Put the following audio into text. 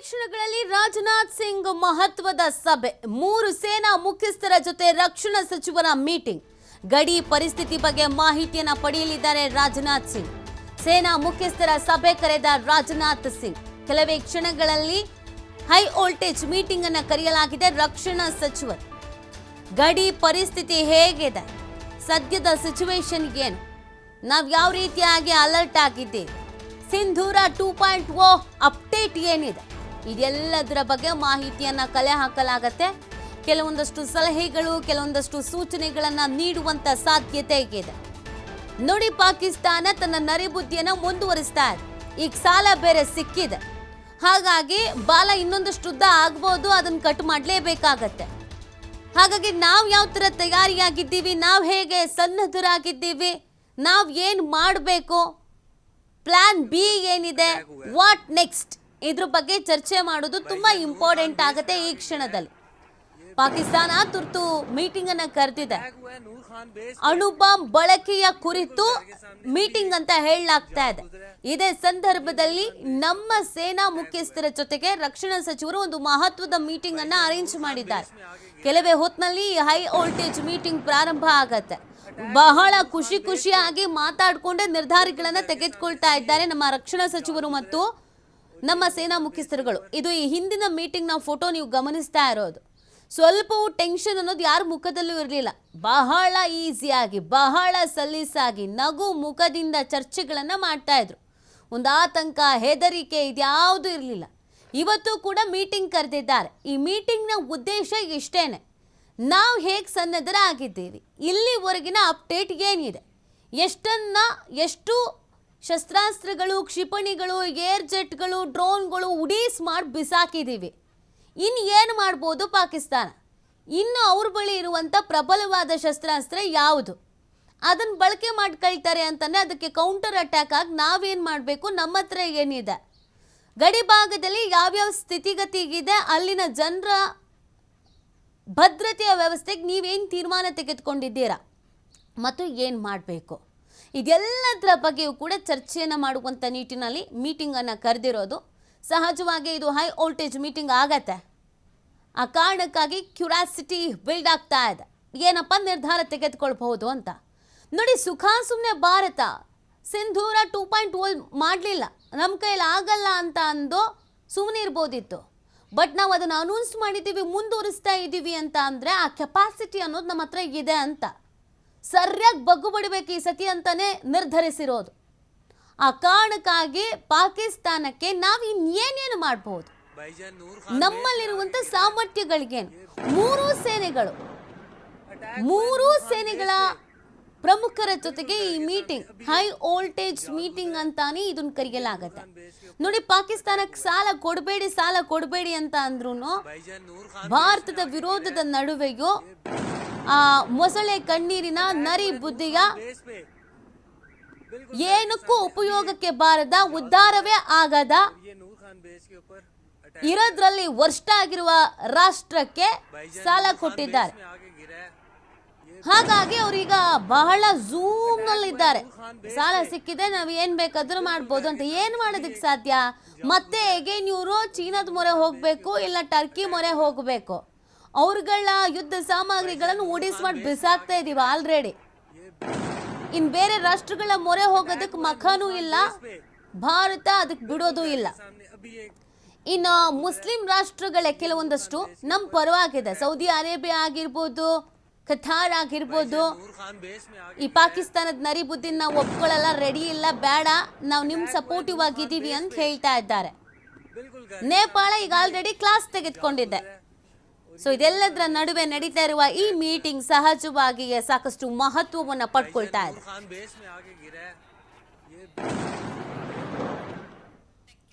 ಕ್ಷಣಗಳಲ್ಲಿ ರಾಜನಾಥ್ ಸಿಂಗ್ ಮಹತ್ವದ ಸಭೆ, 3 ಸೇನಾ ಮುಖ್ಯಸ್ಥರ ಜೊತೆ ರಕ್ಷಣಾ ಸಚಿವರ ಮೀಟಿಂಗ್. ಗಡಿ ಪರಿಸ್ಥಿತಿ ಬಗ್ಗೆ ಮಾಹಿತಿಯನ್ನ ಪಡೆಯಲಿದ್ದಾರೆ ರಾಜನಾಥ್ ಸಿಂಗ್. ಸೇನಾ ಮುಖ್ಯಸ್ಥರ ಸಭೆ ಕರೆದ ರಾಜನಾಥ್ ಸಿಂಗ್. ಕೆಲವೇ ಕ್ಷಣಗಳಲ್ಲಿ ಹೈ ವೋಲ್ಟೇಜ್ ಮೀಟಿಂಗ್ ಅನ್ನು ಕರೆಯಲಾಗಿದೆ. ರಕ್ಷಣಾ ಸಚಿವರು ಗಡಿ ಪರಿಸ್ಥಿತಿ ಹೇಗಿದೆ, ಸದ್ಯದ ಸಿಚುವೇಶನ್ ಏನು, ನಾವು ಯಾವ ರೀತಿಯಾಗಿ ಅಲರ್ಟ್ ಆಗಿದ್ದೇವೆ, ಸಿಂಧೂರ 2.0 ಅಪ್ಡೇಟ್ ಏನಿದೆ, ಇದೆಲ್ಲದರ ಬಗ್ಗೆ ಮಾಹಿತಿಯನ್ನ ಕಲೆ ಹಾಕಲಾಗತ್ತೆ. ಕೆಲವೊಂದಷ್ಟು ಸಲಹೆಗಳು, ಕೆಲವೊಂದಷ್ಟು ಸೂಚನೆಗಳನ್ನ ನೀಡುವಂತ ಸಾಧ್ಯತೆ ಇದೆ. ನೋಡಿ, ಪಾಕಿಸ್ತಾನ ತನ್ನ ನರಿಬುದ್ಧಿಯನ್ನ ಮುಂದುವರಿಸ್ತಾ ಇದೆ. ಈಗ ಸಾಲ ಬೇರೆ ಸಿಕ್ಕಿದೆ, ಹಾಗಾಗಿ ಬಾಲ ಇನ್ನೊಂದಷ್ಟು ಉದ್ದ ಆಗ್ಬೋದು, ಅದನ್ನ ಕಟ್ ಮಾಡಲೇಬೇಕಾಗತ್ತೆ. ಹಾಗಾಗಿ ನಾವು ಯಾವ ಥರ ತಯಾರಿಯಾಗಿದ್ದೀವಿ, ನಾವು ಹೇಗೆ ಸನ್ನದ್ಧರಾಗಿದ್ದೀವಿ, ನಾವು ಏನು ಮಾಡಬೇಕು, ಪ್ಲಾನ್ ಬಿ ಏನಿದೆ, ವಾಟ್ ನೆಕ್ಸ್ಟ್, ಇದ್ರ ಬಗ್ಗೆ ಚರ್ಚೆ ಮಾಡೋದು ತುಂಬಾ ಇಂಪಾರ್ಟೆಂಟ್ ಆಗುತ್ತೆ. ಈ ಕ್ಷಣದಲ್ಲಿ ಪಾಕಿಸ್ತಾನ ತುರ್ತು ಮೀಟಿಂಗ್ ಅನ್ನ ಕರೆದಿದೆ. ಅಣುಬಾಂಬ್ ಬಳಕೆಯ ಕುರಿತು ಮೀಟಿಂಗ್ ಅಂತ ಹೇಳಲಾಗ್ತಾ ಇದೆ. ಇದೇ ಸಂದರ್ಭದಲ್ಲಿ ನಮ್ಮ ಸೇನಾ ಮುಖ್ಯಸ್ಥರ ಜೊತೆಗೆ ರಕ್ಷಣಾ ಸಚಿವರು ಒಂದು ಮಹತ್ವದ ಮೀಟಿಂಗ್ ಅನ್ನ ಅರೇಂಜ್ ಮಾಡಿದ್ದಾರೆ. ಕೆಲವೇ ಹೊತ್ತಿನಲ್ಲಿ ಹೈ ವೋಲ್ಟೇಜ್ ಮೀಟಿಂಗ್ ಪ್ರಾರಂಭ ಆಗತ್ತೆ. ಬಹಳ ಖುಷಿಯಾಗಿ ಮಾತಾಡ್ಕೊಂಡೆ ನಿರ್ಧಾರಗಳನ್ನ ತೆಗೆದುಕೊಳ್ತಾ ಇದ್ದಾರೆ ನಮ್ಮ ರಕ್ಷಣಾ ಸಚಿವರು ಮತ್ತು ನಮ್ಮ ಸೇನಾ ಮುಖ್ಯಸ್ಥರುಗಳು. ಇದು ಈ ಹಿಂದಿನ ಮೀಟಿಂಗ್ ನ ಫೋಟೋ ನೀವು ಗಮನಿಸ್ತಾ ಇರೋದು. ಸ್ವಲ್ಪವೂ ಟೆನ್ಷನ್ ಅನ್ನೋದು ಯಾರ ಮುಖದಲ್ಲೂ ಇರಲಿಲ್ಲ. ಬಹಳ ಈಸಿಯಾಗಿ, ಬಹಳ ಸಲೀಸಾಗಿ, ನಗು ಮುಖದಿಂದ ಚರ್ಚೆಗಳನ್ನ ಮಾಡ್ತಾ ಇದ್ರು. ಒಂದು ಆತಂಕ, ಹೆದರಿಕೆ ಇದ್ಯಾವುದೂ ಇರಲಿಲ್ಲ. ಇವತ್ತು ಕೂಡ ಮೀಟಿಂಗ್ ಕರೆದಿದ್ದಾರೆ. ಈ ಮೀಟಿಂಗ್ನ ಉದ್ದೇಶ ಇಷ್ಟೇನೆ, ನಾವು ಹೇಗೆ ಸನ್ನದ್ಧರಾಗಿದ್ದೀವಿ, ಇಲ್ಲಿವರೆಗಿನ ಅಪ್ಡೇಟ್ ಏನಿದೆ, ಎಷ್ಟು ಶಸ್ತ್ರಾಸ್ತ್ರಗಳು, ಕ್ಷಿಪಣಿಗಳು, ಏರ್ ಜೆಟ್ಗಳು, ಡ್ರೋನ್ಗಳು ಉಡೀಸ್ ಮಾಡಿ ಬಿಸಾಕಿದ್ದೀವಿ, ಇನ್ನು ಏನು ಮಾಡ್ಬೋದು ಪಾಕಿಸ್ತಾನ, ಇನ್ನು ಅವ್ರ ಬಳಿ ಇರುವಂಥ ಪ್ರಬಲವಾದ ಶಸ್ತ್ರಾಸ್ತ್ರ ಯಾವುದು, ಅದನ್ನು ಬಳಕೆ ಮಾಡ್ಕೊಳ್ತಾರೆ ಅಂತಂದರೆ ಅದಕ್ಕೆ ಕೌಂಟರ್ ಅಟ್ಯಾಕ್ ಆಗಿ ನಾವೇನು ಮಾಡಬೇಕು, ನಮ್ಮ ಹತ್ರ ಏನಿದೆ, ಗಡಿ ಭಾಗದಲ್ಲಿ ಯಾವ್ಯಾವ ಸ್ಥಿತಿಗತಿಗಿದೆ, ಅಲ್ಲಿನ ಜನರ ಭದ್ರತೆಯ ವ್ಯವಸ್ಥೆಗೆ ನೀವೇನು ತೀರ್ಮಾನ ತೆಗೆದುಕೊಂಡಿದ್ದೀರಾ ಮತ್ತು ಏನು ಮಾಡಬೇಕು, ಇದೆಲ್ಲದರ ಬಗ್ಗೆಯೂ ಕೂಡ ಚರ್ಚೆಯನ್ನು ಮಾಡುವಂಥ ನಿಟ್ಟಿನಲ್ಲಿ ಮೀಟಿಂಗನ್ನು ಕರೆದಿರೋದು. ಸಹಜವಾಗಿ ಇದು ಹೈ ವೋಲ್ಟೇಜ್ ಮೀಟಿಂಗ್ ಆಗತ್ತೆ. ಆ ಕಾರಣಕ್ಕಾಗಿ ಕ್ಯೂರಿಯಾಸಿಟಿ ಬಿಲ್ಡ್ ಆಗ್ತಾ ಇದೆ, ಏನಪ್ಪ ನಿರ್ಧಾರ ತೆಗೆದುಕೊಳ್ಬಹುದು ಅಂತ. ನೋಡಿ, ಸುಮ್ಮನೆ ಭಾರತ ಸಿಂಧೂರ 2.0 ಮಾಡಲಿಲ್ಲ, ನಮ್ಮ ಕೈಯಲ್ಲಿ ಆಗಲ್ಲ ಅಂತ ಅಂದು ಸುಮ್ಮನೆ ಇರ್ಬೋದಿತ್ತು. ಬಟ್ ನಾವು ಅದನ್ನು ಅನೌನ್ಸ್ ಮಾಡಿದ್ದೀವಿ, ಮುಂದುವರಿಸ್ತಾ ಇದ್ದೀವಿ ಅಂತ ಅಂದರೆ ಆ ಕೆಪಾಸಿಟಿ ಅನ್ನೋದು ನಮ್ಮ ಹತ್ರ ಇದೆ ಅಂತ ಸರಿಯಾಗಿ ಬಗ್ಗು ಬಡಿಬೇಕು ಈ ಸತಿ ಅಂತಾನೆ ನಿರ್ಧರಿಸಿರೋದು. ಆ ಕಾರಣಕ್ಕಾಗಿ ಪಾಕಿಸ್ತಾನಕ್ಕೆ ನಾವು ಇನ್ನೇನೇನು ಮಾಡಬಹುದು, ನಮ್ಮಲ್ಲಿರುವಂಥ ಸಾಮರ್ಥ್ಯಗಳಿಗೇನು, ಮೂರು ಸೇನೆಗಳ ಪ್ರಮುಖರ ಜೊತೆಗೆ ಈ ಮೀಟಿಂಗ್ ಹೈ ವೋಲ್ಟೇಜ್ ಮೀಟಿಂಗ್ ಅಂತಾನೆ ಇದನ್ನ ಕರೆಯಲಾಗತ್ತೆ. ನೋಡಿ, ಪಾಕಿಸ್ತಾನಕ್ಕೆ ಸಾಲ ಕೊಡಬೇಡಿ ಅಂತ ಅಂದ್ರೂ ಭಾರತದ ವಿರೋಧದ ನಡುವೆಯೂ ಆ ಮೊಸಳೆ ಕಣ್ಣೀರಿನ ನರಿ ಬುದ್ಧಿಯ ಏನಕ್ಕೂ ಉಪಯೋಗಕ್ಕೆ ಬಾರದ, ಉದ್ಧಾರವೇ ಆಗದ, ಇರೋದ್ರಲ್ಲಿ ವರ್ಷ ಆಗಿರುವ ರಾಷ್ಟ್ರಕ್ಕೆ ಸಾಲ ಕೊಟ್ಟಿದ್ದಾರೆ. ಹಾಗಾಗಿ ಅವರೀಗ ಬಹಳ ಝೂಮ್ ನಲ್ಲಿ ಇದ್ದಾರೆ. ಸಾಲ ಸಿಕ್ಕಿದೆ, ನಾವು ಏನ್ ಬೇಕಾದ್ರೂ ಮಾಡ್ಬೋದು ಅಂತ. ಏನ್ ಮಾಡೋದಕ್ಕೆ ಸಾಧ್ಯ? ಮತ್ತೆ ಎಗೇನ್ ಇವರು ಚೀನಾದ ಮೊರೆ ಹೋಗ್ಬೇಕು, ಇಲ್ಲ ಟರ್ಕಿ ಮೊರೆ ಹೋಗ್ಬೇಕು. ಅವ್ರಗಳ ಯುದ್ಧ ಸಾಮಗ್ರಿಗಳನ್ನು ಉಡಿಸ್ ಮಾಡಿ ಬಿಸಾಕ್ತಾ ಇದೀವಿ ಆಲ್ರೆಡಿ. ಇನ್ ಬೇರೆ ರಾಷ್ಟ್ರಗಳ ಮೊರೆ ಹೋಗೋದಕ್ಕೆ ಮಖನೂ ಇಲ್ಲ, ಭಾರತ ಅದಕ್ಕೆ ಬಿಡೋದು ಇಲ್ಲ. ಇನ್ನು ಮುಸ್ಲಿಂ ರಾಷ್ಟ್ರಗಳ ಕೆಲವೊಂದಷ್ಟು ನಮ್ಮ ಪರವಾಗಿದೆ. ಸೌದಿ ಅರೇಬಿಯಾ ಆಗಿರ್ಬೋದು, ಕತಾರ್ ಆಗಿರ್ಬೋದು, ಈ ಪಾಕಿಸ್ತಾನದ ನರಿ ಬುದ್ಧಿನ ನಾವು ಒಪ್ಕೊಳ್ಳಲ್ಲ, ರೆಡಿ ಇಲ್ಲ, ಬೇಡ, ನಾವು ನಿಮ್ ಸಪೋರ್ಟಿವ್ ಆಗಿದ್ದೀವಿ ಅಂತ ಹೇಳ್ತಾ ಇದ್ದಾರೆ. ನೇಪಾಳ ಈಗ ಆಲ್ರೆಡಿ ಕ್ಲಾಸ್ ತೆಗೆದುಕೊಂಡಿದೆ. ಸೊ ಇದೆಲ್ಲದರ ನಡುವೆ ನಡೀತಾ ಇರುವ ಈ ಮೀಟಿಂಗ್ ಸಹಜವಾಗಿಯೇ ಸಾಕಷ್ಟು ಮಹತ್ವವನ್ನು ಪಡ್ಕೊಳ್ತಾ ಇದೆ.